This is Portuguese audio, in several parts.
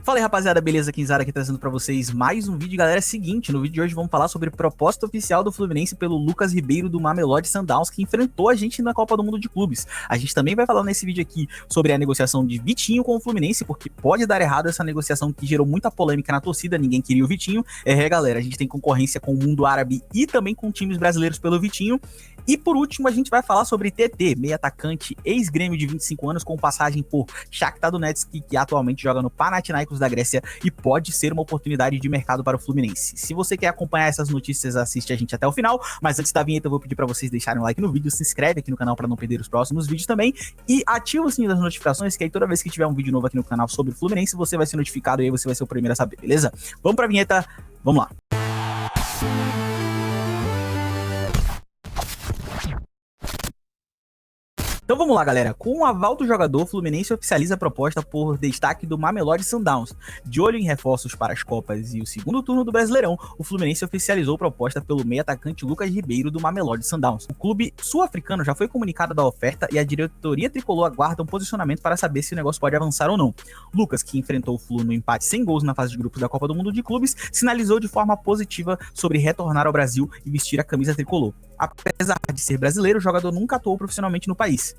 Fala aí, rapaziada, beleza? Kinzara aqui trazendo pra vocês mais um vídeo, galera. É o seguinte, no vídeo de hoje vamos falar sobre proposta oficial do Fluminense pelo Lucas Ribeiro do Mamelodi Sundowns, que enfrentou a gente na Copa do Mundo de Clubes. A gente também vai falar nesse vídeo aqui sobre a negociação de Vitinho com o Fluminense, porque pode dar errado essa negociação que gerou muita polêmica na torcida, ninguém queria o Vitinho. Galera, a gente tem concorrência com o mundo árabe e também com times brasileiros pelo Vitinho. E por último, a gente vai falar sobre TT, meio atacante, ex-grêmio de 25 anos, com passagem por Shakhtar Donetsk, que atualmente joga no Panathinaikos da Grécia e pode ser uma oportunidade de mercado para o Fluminense. Se você quer acompanhar essas notícias, assiste a gente até o final, mas antes da vinheta eu vou pedir para vocês deixarem um like no vídeo, se inscreve aqui no canal para não perder os próximos vídeos também e ativa o sininho das notificações, que aí toda vez que tiver um vídeo novo aqui no canal sobre o Fluminense, você vai ser notificado e aí você vai ser o primeiro a saber, beleza? Vamos para a vinheta, vamos lá. Então vamos lá, galera. Com o aval do jogador, o Fluminense oficializa a proposta por destaque do Mamelodi Sundowns. De olho em reforços para as Copas e o segundo turno do Brasileirão, o Fluminense oficializou a proposta pelo meio atacante Lucas Ribeiro do Mamelodi Sundowns. O clube sul-africano já foi comunicado da oferta e a diretoria tricolor aguarda um posicionamento para saber se o negócio pode avançar ou não. Lucas, que enfrentou o Flu no empate sem gols na fase de grupos da Copa do Mundo de Clubes, sinalizou de forma positiva sobre retornar ao Brasil e vestir a camisa tricolor. Apesar de ser brasileiro, o jogador nunca atuou profissionalmente no país.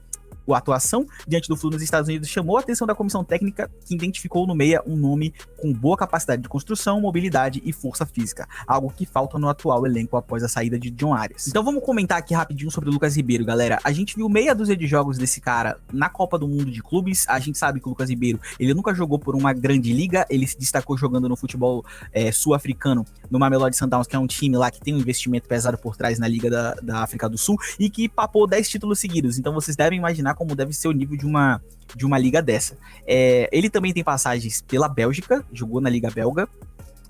A atuação diante do Flu nos Estados Unidos chamou a atenção da comissão técnica, que identificou no meia um nome com boa capacidade de construção, mobilidade e força física, algo que falta no atual elenco após a saída de John Arias. Então vamos comentar aqui rapidinho sobre o Lucas Ribeiro, galera. A gente viu meia dúzia de jogos desse cara na Copa do Mundo de Clubes. A gente sabe que o Lucas Ribeiro, ele nunca jogou por uma grande liga, ele se destacou jogando no futebol sul-africano, no Mamelodi Sundowns, que é um time lá que tem um investimento pesado por trás na Liga da África do Sul e que papou 10 títulos seguidos. Então vocês devem imaginar como deve ser o nível de uma liga dessa. Ele também tem passagens pela Bélgica, jogou na Liga Belga,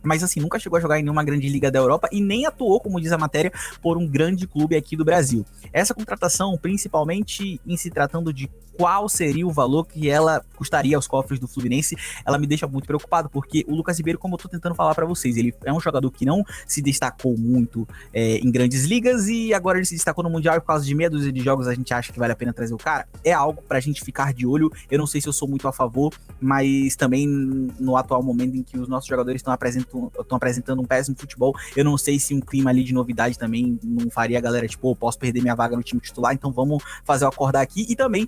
mas assim, nunca chegou a jogar em nenhuma grande liga da Europa e nem atuou, como diz a matéria, por um grande clube aqui do Brasil. Essa contratação, principalmente em se tratando de qual seria o valor que ela custaria aos cofres do Fluminense, ela me deixa muito preocupado, porque o Lucas Ribeiro, como eu tô tentando falar pra vocês, ele é um jogador que não se destacou muito em grandes ligas e agora ele se destacou no Mundial e por causa de meia dúzia de jogos a gente acha que vale a pena trazer o cara. É algo pra gente ficar de olho. Eu não sei se eu sou muito a favor, mas também no atual momento em que os nossos jogadores estão apresentando um péssimo futebol, eu não sei se um clima ali de novidade também não faria a galera, tipo, posso perder minha vaga no time titular, então vamos fazer eu acordar aqui e também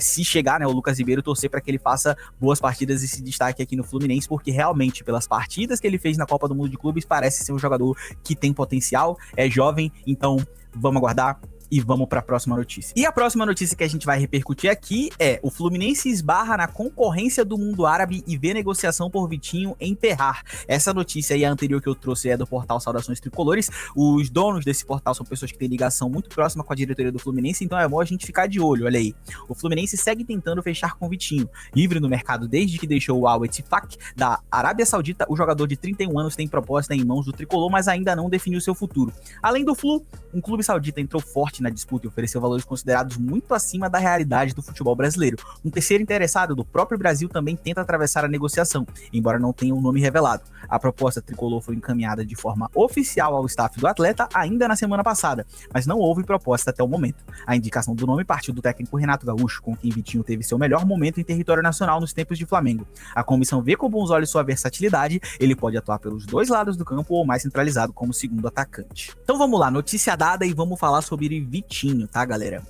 se chegar, né, o Lucas Ribeiro, torcer para que ele faça boas partidas e se destaque aqui no Fluminense, porque realmente, pelas partidas que ele fez na Copa do Mundo de Clubes, parece ser um jogador que tem potencial, é jovem, então vamos aguardar. E vamos para a próxima notícia. E a próxima notícia que a gente vai repercutir aqui é: o Fluminense esbarra na concorrência do mundo árabe e vê negociação por Vitinho emperrar. Essa notícia aí, a anterior que eu trouxe, é do portal Saudações Tricolores. Os donos desse portal são pessoas que têm ligação muito próxima com a diretoria do Fluminense, então é bom a gente ficar de olho, olha aí. O Fluminense segue tentando fechar com Vitinho. Livre no mercado desde que deixou o Al-Ettifaq da Arábia Saudita, o jogador de 31 anos tem proposta em mãos do tricolor, mas ainda não definiu seu futuro. Além do Flu, um clube saudita entrou forte na disputa e ofereceu valores considerados muito acima da realidade do futebol brasileiro. Um terceiro interessado do próprio Brasil também tenta atravessar a negociação, embora não tenha um nome revelado. A proposta tricolor foi encaminhada de forma oficial ao staff do atleta ainda na semana passada, mas não houve proposta até o momento. A indicação do nome partiu do técnico Renato Gaúcho, com quem Vitinho teve seu melhor momento em território nacional nos tempos de Flamengo. A comissão vê com bons olhos sua versatilidade, ele pode atuar pelos dois lados do campo ou mais centralizado como segundo atacante. Então vamos lá, notícia dada e vamos falar sobre Vitinho, tá, galera?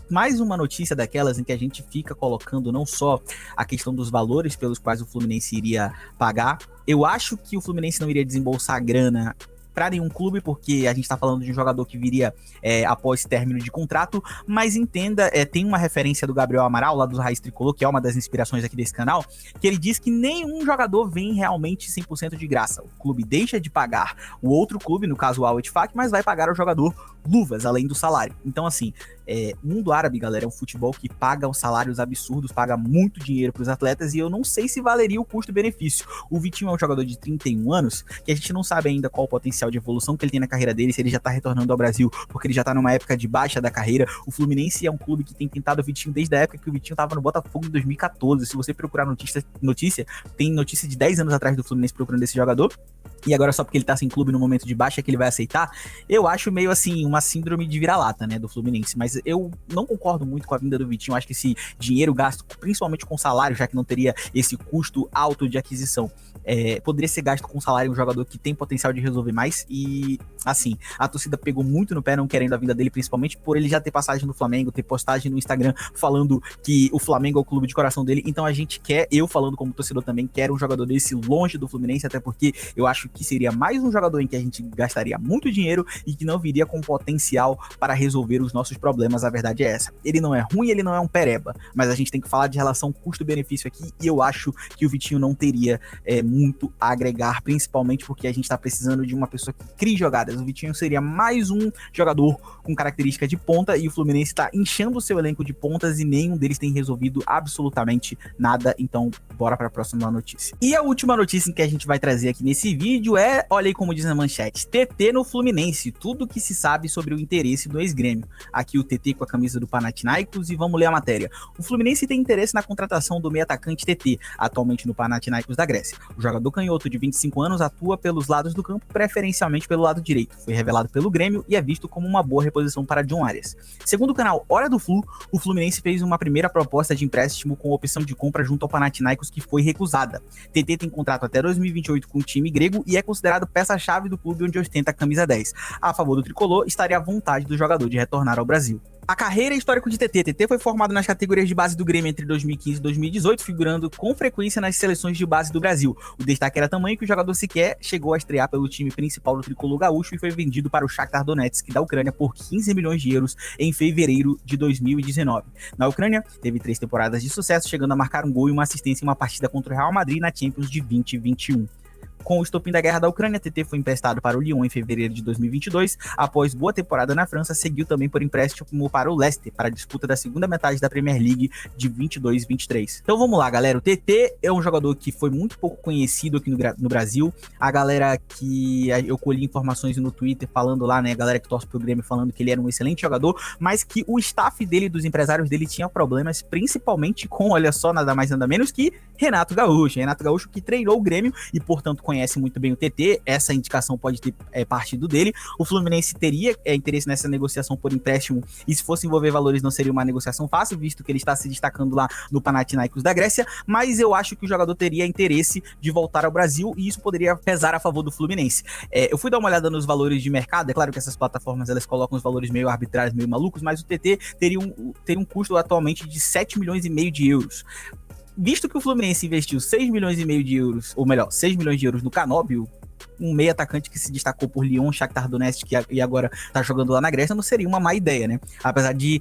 Mais uma notícia daquelas em que a gente fica colocando não só a questão dos valores pelos quais o Fluminense iria pagar. Eu acho que o Fluminense não iria desembolsar grana para nenhum clube, porque a gente tá falando de um jogador que viria após término de contrato, mas entenda, tem uma referência do Gabriel Amaral, lá do Raiz Tricolor, que é uma das inspirações aqui desse canal, que ele diz que nenhum jogador vem realmente 100% de graça. O clube deixa de pagar o outro clube, no caso o Al-Ettifaq, mas vai pagar ao jogador luvas, além do salário. Então, assim, mundo árabe, galera, é um futebol que paga os salários absurdos, paga muito dinheiro para os atletas, e eu não sei se valeria o custo-benefício. O Vitinho é um jogador de 31 anos, que a gente não sabe ainda qual o potencial de evolução que ele tem na carreira dele, se ele já tá retornando ao Brasil, porque ele já tá numa época de baixa da carreira. O Fluminense é um clube que tem tentado o Vitinho desde a época que o Vitinho tava no Botafogo em 2014. Se você procurar notícia, tem notícia de 10 anos atrás do Fluminense procurando esse jogador. E agora só porque ele tá sem clube no momento de baixa que ele vai aceitar, eu acho meio assim, uma síndrome de vira-lata, né, do Fluminense. Mas mas eu não concordo muito com a vinda do Vitinho. Acho que esse dinheiro gasto, principalmente com salário, já que não teria esse custo alto de aquisição, poderia ser gasto com salário um jogador que tem potencial de resolver mais. E, assim, a torcida pegou muito no pé não querendo a vinda dele, principalmente por ele já ter passagem no Flamengo, ter postagem no Instagram falando que o Flamengo é o clube de coração dele. Então a gente quer, eu falando como torcedor também, quero um jogador desse longe do Fluminense, até porque eu acho que seria mais um jogador em que a gente gastaria muito dinheiro e que não viria com potencial para resolver os nossos problemas. A verdade é essa. Ele não é ruim, ele não é um pereba, mas a gente tem que falar de relação custo-benefício aqui, e eu acho que o Vitinho não teria muito a agregar, principalmente porque a gente tá precisando de uma pessoa que crie jogadas. O Vitinho seria mais um jogador com característica de ponta, e o Fluminense tá enchendo o seu elenco de pontas e nenhum deles tem resolvido absolutamente nada. Então, bora para a próxima notícia. E a última notícia que a gente vai trazer aqui nesse vídeo é, olha aí como diz na manchete, TT no Fluminense, tudo que se sabe sobre o interesse do ex-grêmio. Aqui o TT com a camisa do Panathinaikos e vamos ler a matéria. O Fluminense tem interesse na contratação do meio atacante TT, atualmente no Panathinaikos da Grécia. O jogador canhoto de 25 anos atua pelos lados do campo, preferencialmente pelo lado direito. Foi revelado pelo Grêmio e é visto como uma boa reposição para John Arias. Segundo o canal Hora do Flu, o Fluminense fez uma primeira proposta de empréstimo com opção de compra junto ao Panathinaikos que foi recusada. TT tem contrato até 2028 com o time grego e é considerado peça-chave do clube onde ostenta a camisa 10. A favor do tricolor, estaria à vontade do jogador de retornar ao Brasil. A carreira e histórico de TT. TT foi formado nas categorias de base do Grêmio entre 2015 e 2018, figurando com frequência nas seleções de base do Brasil. O destaque era tamanho que o jogador sequer chegou a estrear pelo time principal do tricolor gaúcho e foi vendido para o Shakhtar Donetsk da Ucrânia por 15 milhões de euros em fevereiro de 2019. Na Ucrânia, teve 3 temporadas de sucesso, chegando a marcar um gol e uma assistência em uma partida contra o Real Madrid na Champions de 2021. Com o estopim da guerra da Ucrânia, TT foi emprestado para o Lyon em fevereiro de 2022. Após boa temporada na França, seguiu também por empréstimo para o Leicester, para a disputa da segunda metade da Premier League de 22-23. Então vamos lá, galera. O TT é um jogador que foi muito pouco conhecido aqui no Brasil. A galera que eu colhi informações no Twitter falando lá, né, a galera que torce pro Grêmio falando que ele era um excelente jogador, mas que o staff dele, dos empresários dele, tinha problemas, principalmente com, olha só, nada mais nada menos que Renato Gaúcho. Renato Gaúcho que treinou o Grêmio e, portanto, conhece muito bem o TT, essa indicação pode ter partido dele. O Fluminense teria interesse nessa negociação por empréstimo, e se fosse envolver valores não seria uma negociação fácil, visto que ele está se destacando lá no Panathinaikos da Grécia, mas eu acho que o jogador teria interesse de voltar ao Brasil e isso poderia pesar a favor do Fluminense. Eu fui dar uma olhada nos valores de mercado, é claro que essas plataformas elas colocam os valores meio arbitrários, meio malucos, mas o TT teria um custo atualmente de 7 milhões e meio de euros. Visto que o Fluminense investiu 6 milhões e meio de euros, ou melhor, 6 milhões de euros no Canóbio, um meio atacante que se destacou por Lyon, Shakhtar Donetsk e agora tá jogando lá na Grécia, não seria uma má ideia, né? Apesar de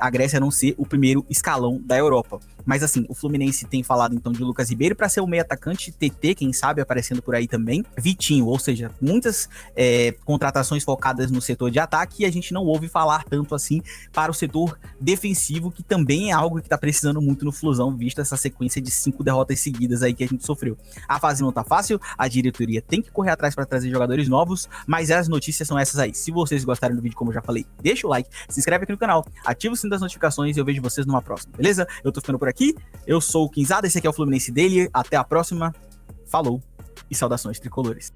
a Grécia não ser o primeiro escalão da Europa. Mas assim, o Fluminense tem falado então de Lucas Ribeiro para ser o meio atacante, TT, quem sabe, aparecendo por aí também, Vitinho, ou seja, muitas contratações focadas no setor de ataque e a gente não ouve falar tanto assim para o setor defensivo, que também é algo que tá precisando muito no Flusão, visto essa sequência de 5 derrotas seguidas aí que a gente sofreu. A fase não tá fácil, a diretoria tem que correr atrás para trazer jogadores novos, mas as notícias são essas aí. Se vocês gostarem do vídeo, como eu já falei, deixa o like, se inscreve aqui no canal, ativa o sininho das notificações e eu vejo vocês numa próxima, beleza? Eu tô ficando por aqui, eu sou o Quinzada, esse aqui é o Fluminense Daily, até a próxima, falou e saudações tricolores.